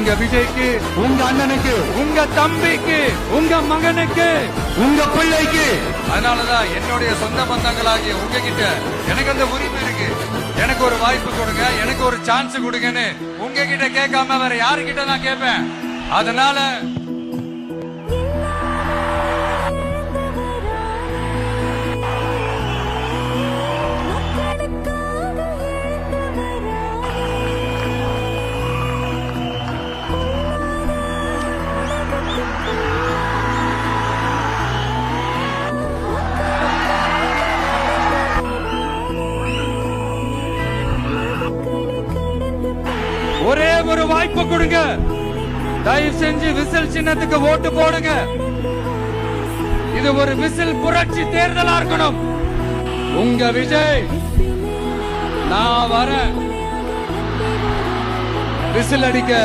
உங்க விஜய்க்கு, உங்க அண்ணனுக்கு, உங்க தம்பிக்கு, உங்க மகனுக்கு, உங்க பிள்ளைக்கு. அதனாலதான் என்னுடைய சொந்த பந்தங்களாகிய உங்ககிட்ட எனக்கு அந்த உரிமை இருக்கு. எனக்கு ஒரு வாய்ப்பு கொடுங்க, எனக்கு ஒரு சான்ஸ் கொடுங்கன்னு உங்ககிட்ட கேட்காம வேற யாருக்கிட்ட நான் கேட்பேன். அதனால ஒரே ஒரு வாய்ப்பு கொடுங்க. தயவு செஞ்சு விசில் சின்னத்துக்கு ஓட்டு போடுங்க. இது ஒரு விசில் புரட்சி தேர்தலா இருக்கணும். உங்க விஜய், நான் வரேன் விசில் அடிக்க.